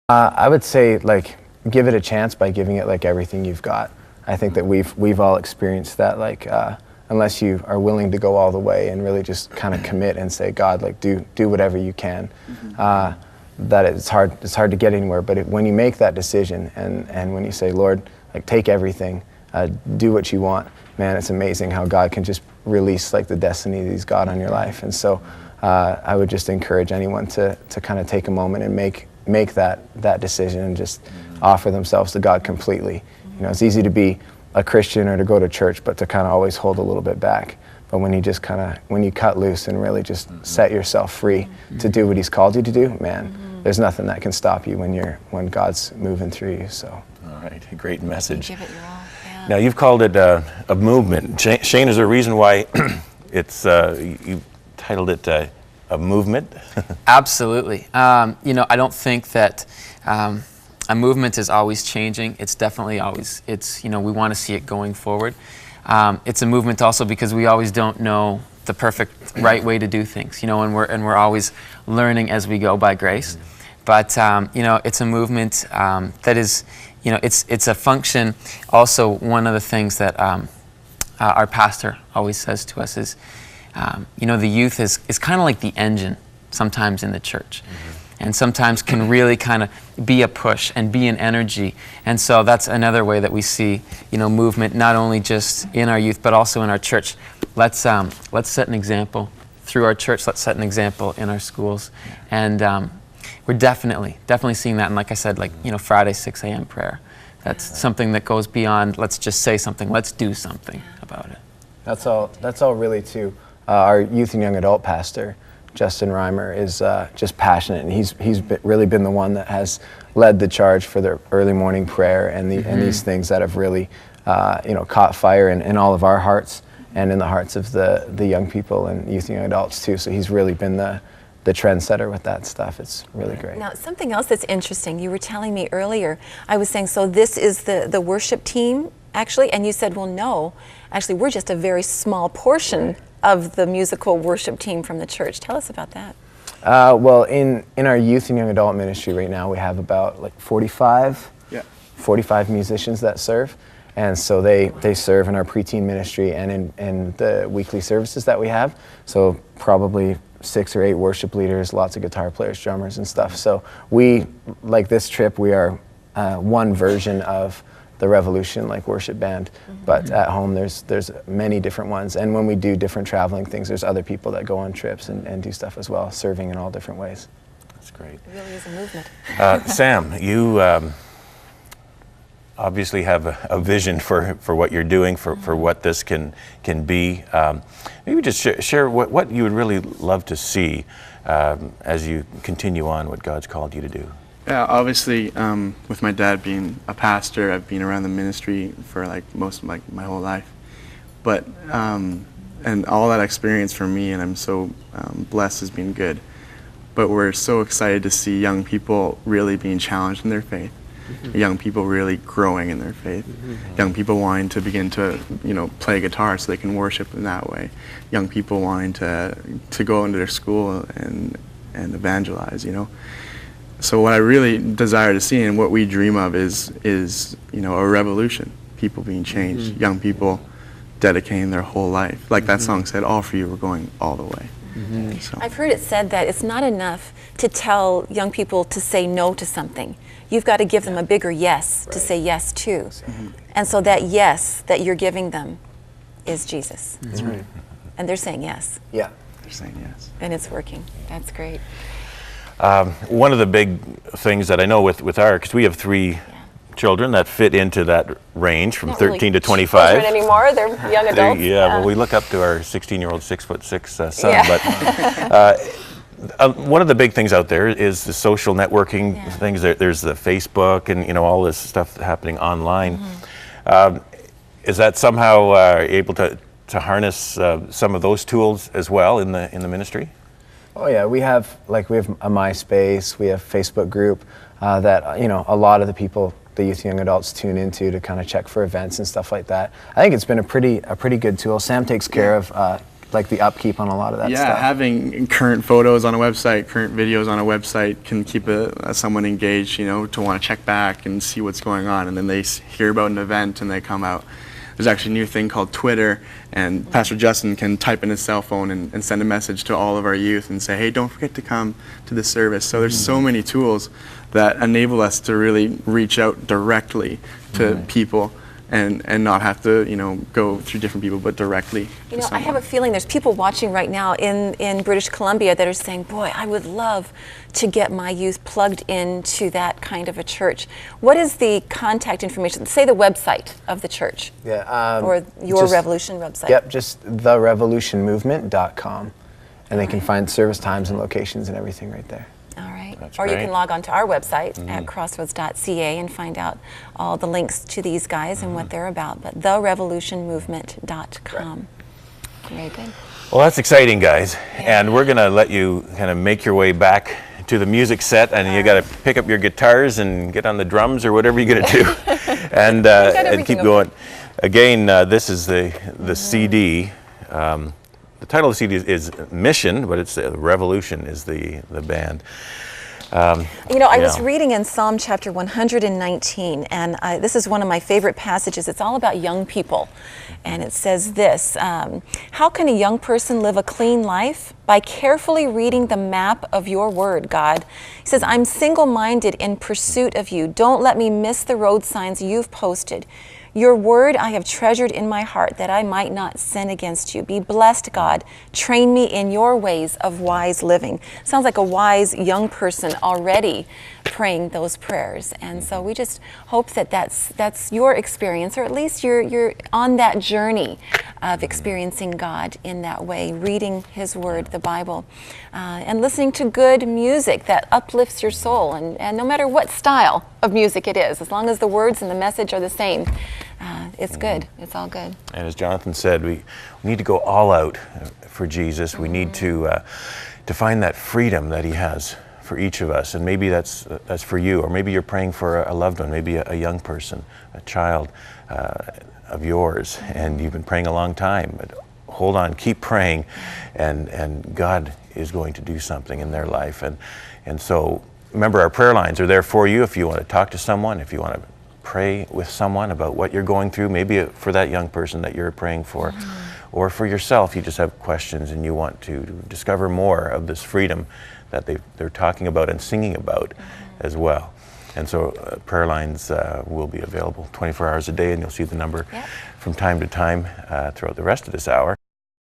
I would say, like, give it a chance by giving it, like, everything you've got. I think that we've all experienced that, like, unless you are willing to go all the way and really just kind of commit and say, God, like, do whatever you can, that it's hard to get anywhere. But when you make that decision and when you say, Lord, like, take everything, do what you want, man, it's amazing how God can just release, like, the destiny that he's got on your life. And so I would just encourage anyone to kind of take a moment and make that decision and just offer themselves to God completely. You know, it's easy to be a Christian or to go to church, but to kind of always hold a little bit back. But when you just when you cut loose and really just set yourself free to do what he's called you to do, man, there's nothing that can stop you when God's moving through you. So. All right, a great message. Give it your all. Yeah. Now, you've called it a movement. Shane, is there a reason why it's you titled it a movement? Absolutely. You know, I don't think that a movement is always changing. It's definitely always, you know, we want to see it going forward. It's a movement also because we always don't know the perfect right way to do things, you know, and we're always learning as we go by grace. But, you know, it's a movement that is, you know, it's a function. Also, one of the things that our pastor always says to us is, you know, the youth is kind of like the engine sometimes in the church. And sometimes can really kind of be a push and be an energy. And so that's another way that we see, you know, movement, not only just in our youth, but also in our church. Let's set an example through our church. Let's set an example in our schools. And we're definitely seeing that. And like I said, like, you know, Friday, 6 a.m. prayer. That's something that goes beyond, let's just say something, let's do something about it. That's all really too. Our youth and young adult pastor, Justin Reimer, is just passionate, and he's really been the one that has led the charge for the early morning prayer and these things that have really you know, caught fire in all of our hearts and in the hearts of the young people and youth and young adults too. So he's really been the trendsetter with that stuff. It's really great. Now, something else that's interesting, you were telling me earlier, I was saying, so this is the worship team actually, and you said, well, no, actually we're just a very small portion of the musical worship team from the church. Tell us about that. Well, in our youth and young adult ministry right now, we have about like 45 musicians that serve. And so they serve in our preteen ministry and in the weekly services that we have. So probably 6 or 8 worship leaders, lots of guitar players, drummers and stuff. So we, like this trip, we are one version of the Revolution, like worship band, but at home there's many different ones. And when we do different traveling things, there's other people that go on trips and do stuff as well, serving in all different ways. That's great. It really is a movement. Sam, you obviously have a vision for what you're doing, for what this can be. Maybe just share what you would really love to see as you continue on what God's called you to do. Yeah, obviously, with my dad being a pastor, I've been around the ministry for like most of my whole life. But and all that experience for me, and I'm so blessed, has been good. But we're so excited to see young people really being challenged in their faith, young people really growing in their faith, young people wanting to begin to, you know, play guitar so they can worship in that way, young people wanting to go into their school and evangelize, you know. So what I really desire to see and what we dream of is you know, a revolution, people being changed, young people dedicating their whole life. Like that song said, all for you, we're going all the way. So. I've heard it said that it's not enough to tell young people to say no to something. You've got to give them a bigger yes to say yes to. And so that yes that you're giving them is Jesus. That's right. And they're saying yes. Yeah. They're saying yes. And it's working. That's great. One of the big things that I know with our, because we have 3 children that fit into that range from 13 to 25. Children anymore, they're young adults. Well, we look up to our 16-year-old 6'6" son. But one of the big things out there is the social networking things. There's the Facebook and, you know, all this stuff happening online. Is that somehow able to harness some of those tools as well in the ministry? Oh yeah, we have a MySpace, we have Facebook group that, you know, a lot of the people, the youth and young adults, tune into to kind of check for events and stuff like that. I think it's been a pretty good tool. Sam takes care of like the upkeep on a lot of that Yeah, stuff. having current photos on a website, current videos on a website can keep someone engaged, you know, to want to check back and see what's going on. And then they hear about an event and they come out. There's actually a new thing called Twitter, and Pastor Justin can type in his cell phone and send a message to all of our youth and say, hey, don't forget to come to this service. So there's so many tools that enable us to really reach out directly to people and not have to, you know, go through different people, but directly. You know, I have a feeling there's people watching right now in British Columbia that are saying, boy, I would love to get my youth plugged into that kind of a church. What is the contact information? Say the website of the church. Yeah, or your Revolution website. Yep, just therevolutionmovement.com. And they can find service times and locations and everything right there. All right. That's or you great. can log on to our website at crossroads.ca and find out all the links to these guys and what they're about. But therevolutionmovement.com. Very good. Well, that's exciting, guys. And we're going to let you kind of make your way back to the music set, and you got to pick up your guitars and get on the drums or whatever you're going to do and keep going. Again, this is the CD. The title of the CD is Mission, but it's Revolution is the band. You know, I was reading in Psalm chapter 119, and this is one of my favorite passages. It's all about young people. And it says this, how can a young person live a clean life? By carefully reading the map of your word, God. He says, I'm single-minded in pursuit of you. Don't let me miss the road signs you've posted. Your word I have treasured in my heart that I might not sin against you. Be blessed, God. Train me in your ways of wise living. Sounds like a wise young person already praying those prayers. And so we just hope that that's your experience, or at least you're on that journey of experiencing God in that way, reading his word, the Bible, and listening to good music that uplifts your soul. And no matter what style of music it is, as long as the words and the message are the same, it's good. It's all good. And as Jonathan said, we need to go all out for Jesus. We need to find that freedom that he has for each of us. And maybe that's for you, or maybe you're praying for a loved one, maybe a young person, a child of yours, and you've been praying a long time. But hold on, keep praying, and God is going to do something in their life. And so remember, our prayer lines are there for you if you want to talk to someone, if you want to pray with someone about what you're going through, maybe for that young person that you're praying for, or for yourself, you just have questions and you want to discover more of this freedom that they're talking about and singing about as well. And so prayer lines will be available 24 hours a day, and you'll see the number from time to time throughout the rest of this hour.